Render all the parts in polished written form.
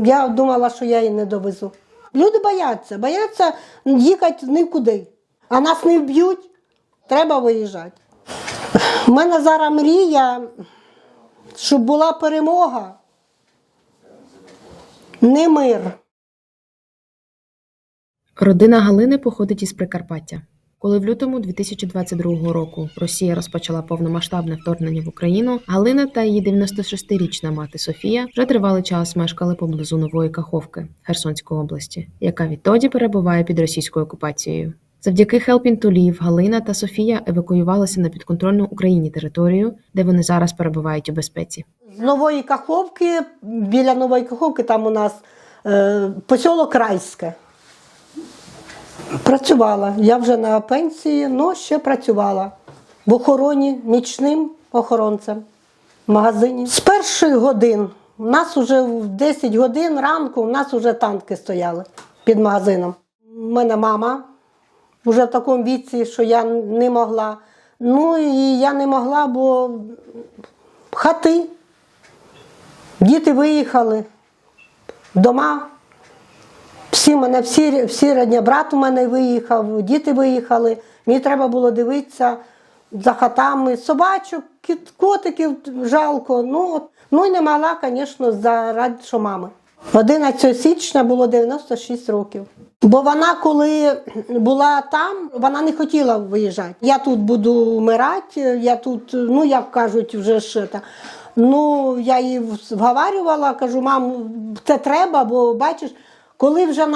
Я думала, що я її не довезу. Люди бояться їхати нікуди. А нас не вб'ють, треба виїжджати. У мене зараз мрія, щоб була перемога, не мир. Родина Галини походить із Прикарпаття. Коли в лютому 2022 року Росія розпочала повномасштабне вторгнення в Україну, Галина та її 96-річна мати Софія вже тривалий час мешкали поблизу Нової Каховки Херсонської області, яка відтоді перебуває під російською окупацією. Завдяки Helping to Live Галина та Софія евакуювалися на підконтрольну Україні територію, де вони зараз перебувають у безпеці. З Нової Каховки, біля Нової Каховки, там у нас посілок Райське. Працювала. Я вже на пенсії, але ще працювала. В охороні, нічним охоронцем в магазині. З перших годин, у нас вже в 10 годин ранку, у нас вже танки стояли під магазином. У мене мама вже в такому віці, що я не могла. Ну і я не могла, бо хати. Діти виїхали, дома. Всі родні, брат у мене виїхав, діти виїхали. Мені треба було дивитися за хатами. Собачок, котиків жалко. Ну і не могла, звісно, заради що мами. 11 січня було 96 років. Бо вона, коли була там, вона не хотіла виїжджати. Я тут буду вмирати, я тут, як кажуть, вже шита. Я її вговарювала, кажу, мам, це треба, бо бачиш, коли вже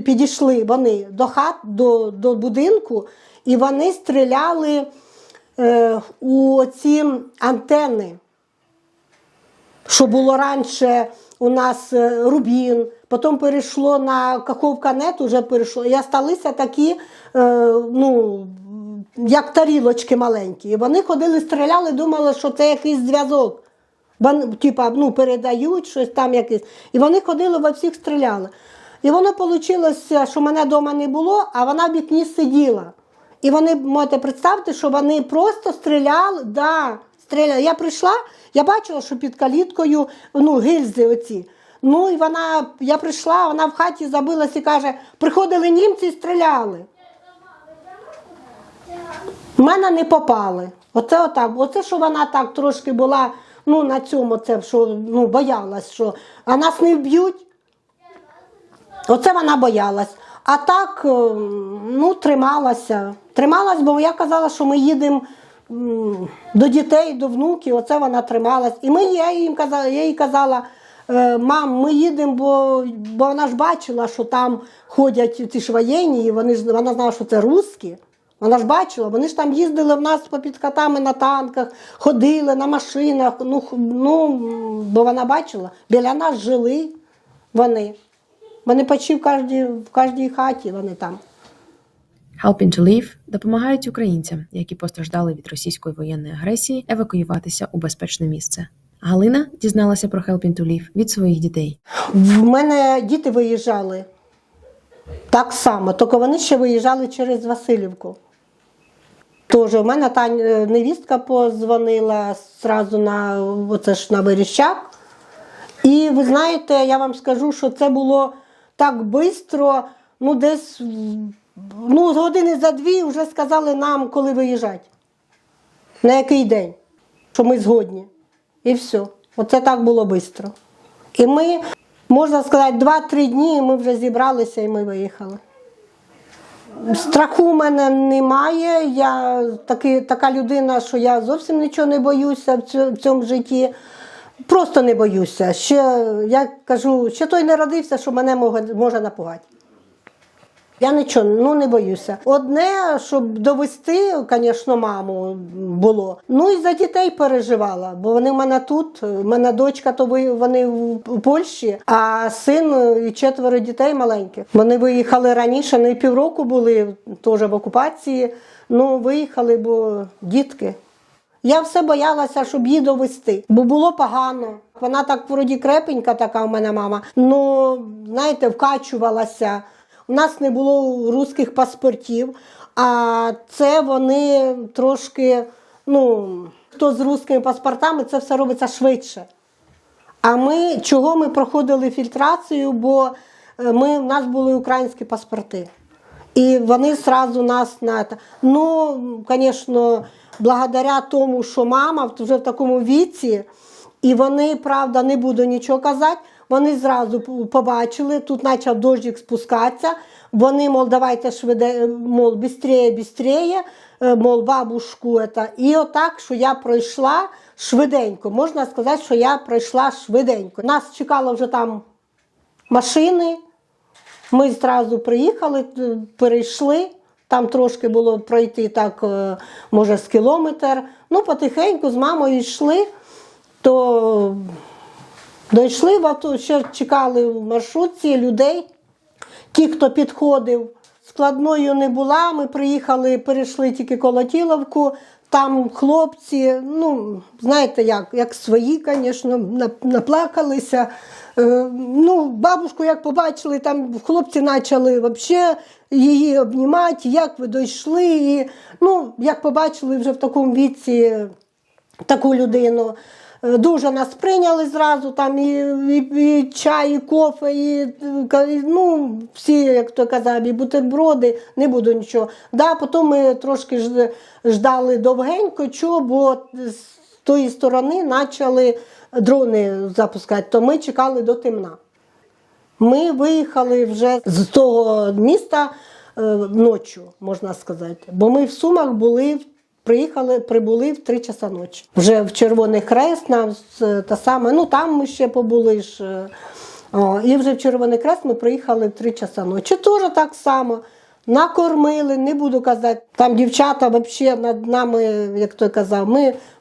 підійшли вони до хат, до будинку, і вони стріляли у ці антени, що було раніше у нас Рубін, потім перейшло на Каховка.нет, вже перейшло, і залишилися такі, як тарілочки маленькі. І вони ходили, стріляли, думали, що це якийсь зв'язок. Передають щось там якесь. І вони ходили, во всіх стріляли. І воно вийшло, що мене вдома не було, а вона в вікні сиділа. І вони, можете представити, що вони просто стріляли, стріляли. Я прийшла, я бачила, що під каліткою, гильзи оці. І я прийшла, вона в хаті забилась і каже, приходили німці і стріляли. В мене не попали. Оце отак. Оце, що вона так трошки була, на цьому, що боялась, що а нас не вб'ють. Оце вона боялась. А так, трималася. Трималась, бо я казала, що ми їдемо до дітей, до внуків. Оце вона трималась. І я їй казала, мам, ми їдемо, бо вона ж бачила, що там ходять ті ж воєнні, і вона знала, що це русські. Вона ж бачила, вони ж там їздили в нас попід хатами на танках, ходили на машинах, бо вона бачила, біля нас жили вони. Вони почти в кожній хаті, вони там. Helping to Live допомагають українцям, які постраждали від російської воєнної агресії, евакуюватися у безпечне місце. Галина дізналася про Helping to Live від своїх дітей. В мене діти виїжджали так само, тільки вони ще виїжджали через Василівку. Тож у мене та невістка подзвонила одразу на Верещак. І ви знаєте, я вам скажу, що це було так швидко, десь години за 2 вже сказали нам, коли виїжджати. На який день, що ми згодні. І все. Оце так було швидко. І ми, можна сказати, 2-3 дні ми вже зібралися і ми виїхали. Страху в мене немає, я така людина, що я зовсім нічого не боюся в цьому житті. Просто не боюся. Я кажу, ще той не родився, що мене може напугати. Я нічого, не боюся. Одне, щоб довести, звісно, маму було. І за дітей переживала, бо вони в мене тут. У мене дочка, то вони в Польщі, а син і 4 дітей маленьких. Вони виїхали раніше, не півроку були теж в окупації. Виїхали, бо дітки. Я все боялася, щоб її довести, бо було погано. Вона так вроді крепенька така у мене мама, знаєте, вкачувалася. У нас не було русських паспортів, а це вони трошки, хто з русскими паспортами, це все робиться швидше. А чого ми проходили фільтрацію, бо в нас були українські паспорти. І вони одразу нас Ну, звісно, благодаря тому, що мама вже в такому віці, і вони, правда, не буду нічого казати, вони зразу побачили, тут почав дощик спускатися, вони, мол, давайте мол, бістріє, мол, бабушку. І отак, що я пройшла швиденько. Можна сказати, що я пройшла швиденько. Нас чекало вже там машини, ми зразу приїхали, перейшли, там трошки було пройти так, може, з кілометр. Ну, потихеньку з мамою йшли, то дійшли, ще чекали в маршрутці людей, ті, хто підходив. Складною не була, ми приїхали, перейшли тільки Колотіловку, там хлопці, ну, знаєте, як свої, звісно, наплакалися. Ну, бабушку, як побачили, там хлопці почали взагалі її обнімати, як ви дійшли. І, ну, як побачили вже в такому віці таку людину. Дуже нас прийняли зразу, там і чай, і кофе, і ну, всі, як то казав, і бутерброди, не буду нічого. Да, потім ми трошки ждали довгенько, бо з тої сторони почали дрони запускати, то ми чекали до темна. Ми виїхали вже з того міста ночі, можна сказати, бо ми в Сумах прибули в 3 часа ночі. Вже в Червоний Хрест, ну там ми ще побули ж. І вже в Червоний Хрест ми приїхали в 3 часа ночі. Теж так само. Накормили, не буду казати. Там дівчата взагалі над нами, як той казав,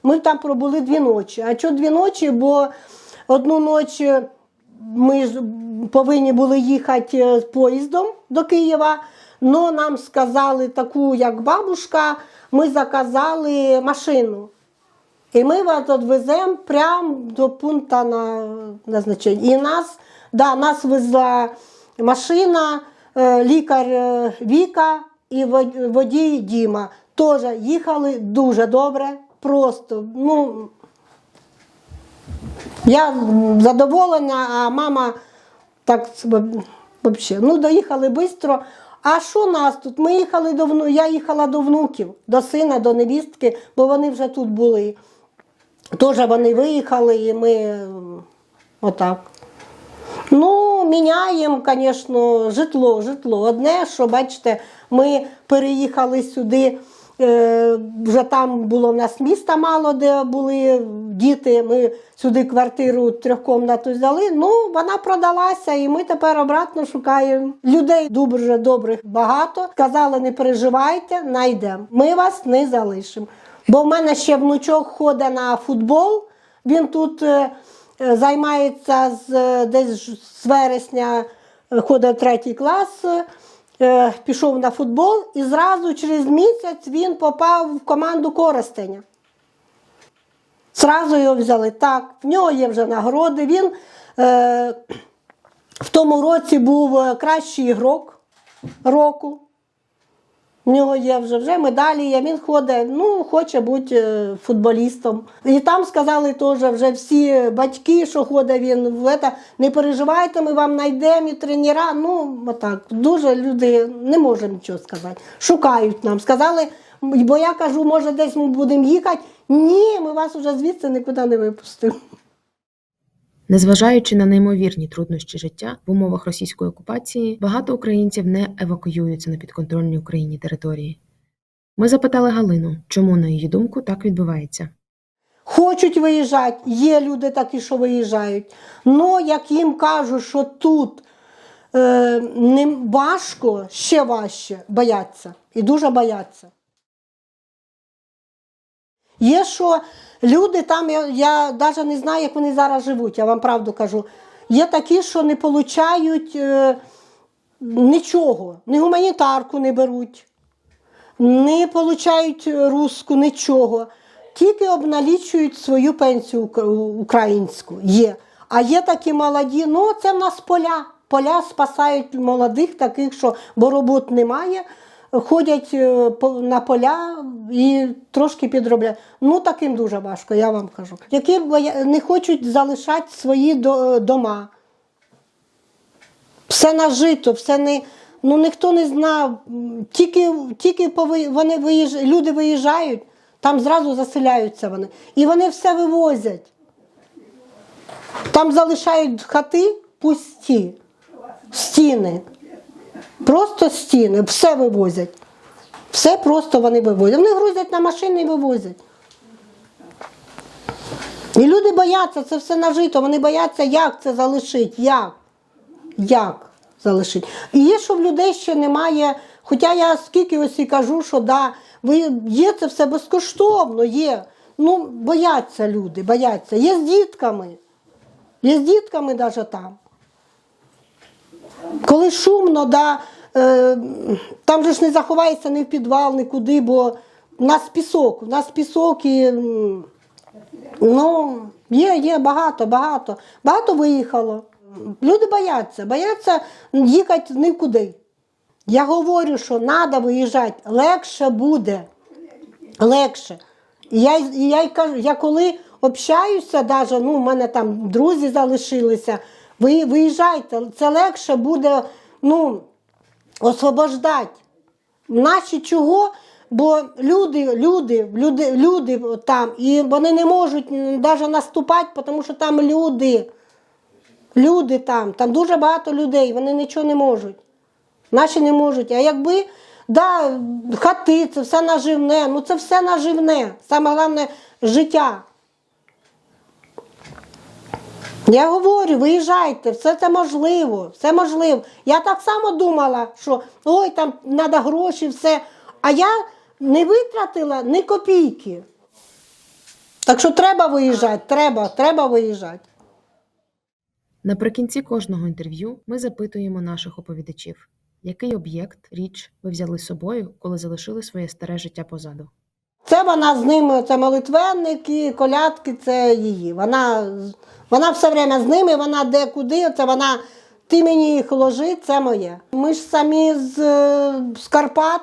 ми там пробули 2 ночі. А чого 2 ночі? Бо одну ніч ми повинні були їхати з поїздом до Києва, але нам сказали таку, як бабушка, ми заказали машину. І ми вас відвеземо прямо до пункту назначення. І нас везла машина, лікар Віка і водій Діма. Теж їхали дуже добре, просто, ну, я задоволена, а мама так, взагалі, ну, доїхали швидко. А що нас тут? Я їхала до внуків, до сина, до невістки, бо вони вже тут були. Теж вони виїхали, і ми отак. Ну, міняємо, звісно, житло. Одне, що, бачите, ми переїхали сюди, вже там було в нас міста мало, де були діти, ми сюди квартиру 3-кімнатну взяли, ну, вона продалася, і ми тепер обратно шукаємо. Людей дуже добрих багато, сказали, не переживайте, знайдемо, ми вас не залишимо. Бо в мене ще внучок ходить на футбол, він тут займається десь з вересня, ходить в 3 клас, пішов на футбол і зразу через місяць він попав в команду Коростеня. Зразу його взяли. Так, в нього є вже нагороди. Він в тому році був кращий ігрок року. В нього є вже медалі, і він ходить, ну, хоче бути футболістом. І там сказали теж вже всі батьки, що ходить він, не переживайте, ми вам знайдемо і тренера. Ну, отак, дуже люди, не можемо нічого сказати. Шукають нам. Сказали, бо я кажу, може десь ми будемо їхати. Ні, ми вас вже звідси нікуди не випустимо. Незважаючи на неймовірні труднощі життя в умовах російської окупації, багато українців не евакуюються на підконтрольні Україні території. Ми запитали Галину, чому, на її думку, так відбувається. Хочуть виїжджати, є люди такі, що виїжджають. Но як їм кажуть, що тут не важко, ще важче, бояться. І дуже бояться. Є, що люди там, я навіть не знаю, як вони зараз живуть, я вам правду кажу. Є такі, що не отримують нічого, ні гуманітарку не беруть, не отримують русську, нічого. Тільки обналічують свою пенсію українську. Є. А є такі молоді, ну це в нас поля. Поля спасають молодих таких, що, бо робот немає. ходять на поля і трошки підробляють. Ну, таким дуже важко, я вам кажу. Які не хочуть залишати свої дома. Все нажито, все не... Ну, ніхто не знав. Тільки люди виїжджають, там зразу заселяються вони. І вони все вивозять. Там залишають хати пусті, стіни. Просто стіни, все вивозять. Все просто вони вивозять. Вони грузять на машини і вивозять. І люди бояться, це все нажито. Вони бояться, як це залишити, як залишити. І є, що в людей ще немає, хоча я скільки ось і кажу, що да, є це все безкоштовно, є. Ну, бояться люди, бояться. Є з дітками. Є з дітками навіть там. Коли шумно, да, там же ж не заховається ні в підвал, нікуди, бо у нас пісок і, ну, є багато виїхало. Люди бояться їхати нікуди. Я говорю, що треба виїжджати, легше буде, легше. І я коли общаюся, навіть, ну, в мене там друзі залишилися, виїжджайте, це легше буде, ну, освобождати. Наші чого? Бо люди там, і вони не можуть навіть наступати, тому що там люди там дуже багато людей, вони нічого не можуть. Наші не можуть. А якби, да, хати, це все наживне, ну це все наживне. Саме головне – життя. Я говорю, виїжджайте, все це можливо, все можливо. Я так само думала, що ой, там треба гроші, все. А я не витратила ні копійки. Так що треба виїжджати, треба виїжджати. Наприкінці кожного інтерв'ю ми запитуємо наших оповідачів, який об'єкт, річ ви взяли з собою, коли залишили своє старе життя позаду. Це вона з ними, це молитвенники, колядки, це її. Вона все время з ними, вона де-куди, це вона, ти мені їх ложи, це моє. Ми ж самі з Карпат,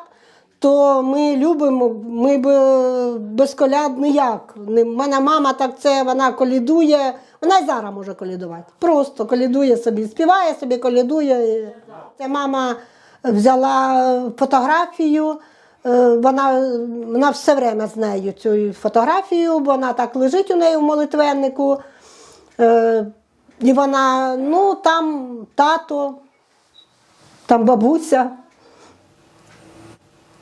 то ми любимо, ми без коляд ніяк. У мене мама так це, вона колядує, вона й зараз може колядувати. Просто колядує собі, співає собі, колядує. Це мама взяла фотографію, вона все время з нею цю фотографію, вона так лежить у неї в молитвеннику. І вона, ну, там тато, там бабуся,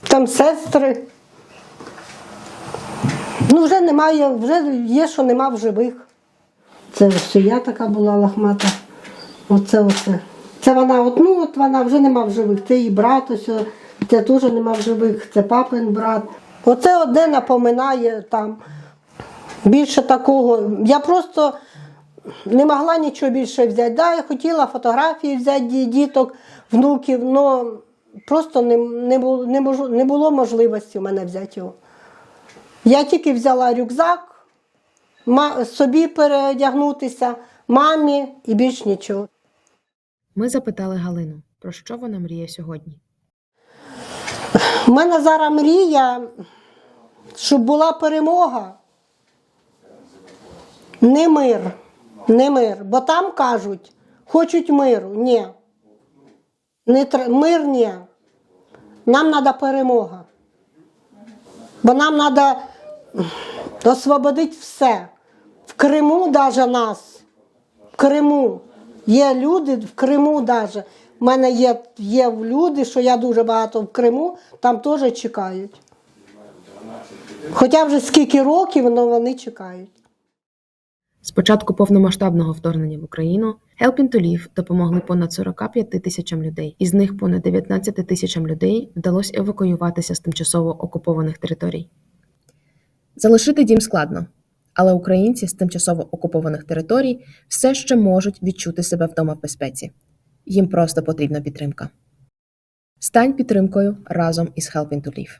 там сестри. Ну, вже немає, вже є, що нема в живих. Це все я така була лохмата. Оце. Це вона, вона вже нема в живих. Це її брат, ось, це теж нема в живих, це папин брат. Оце одне напоминає там. Більше такого. Я просто не могла нічого більше взяти. Да, я хотіла фотографії взяти діток, внуків, але просто не було можливості в мене взяти його. Я тільки взяла рюкзак, собі переодягнутися, мамі і більш нічого. Ми запитали Галину, про що вона мріє сьогодні. У мене зараз мрія, щоб була перемога. Не мир. Бо там кажуть, хочуть миру. Ні. Мир ні. Нам треба перемога. Бо нам треба освободити все. В Криму навіть нас. В Криму. Є люди в Криму навіть. У мене є люди, що я дуже багато в Криму, там теж чекають. Хоча вже скільки років, але вони чекають. З початку повномасштабного вторгнення в Україну Helping to Live допомогли понад 45 тисячам людей. Із них понад 19 тисячам людей вдалося евакуюватися з тимчасово окупованих територій. Залишити дім складно, але українці з тимчасово окупованих територій все ще можуть відчути себе вдома в безпеці. Їм просто потрібна підтримка. Стань підтримкою разом із Helping to Live.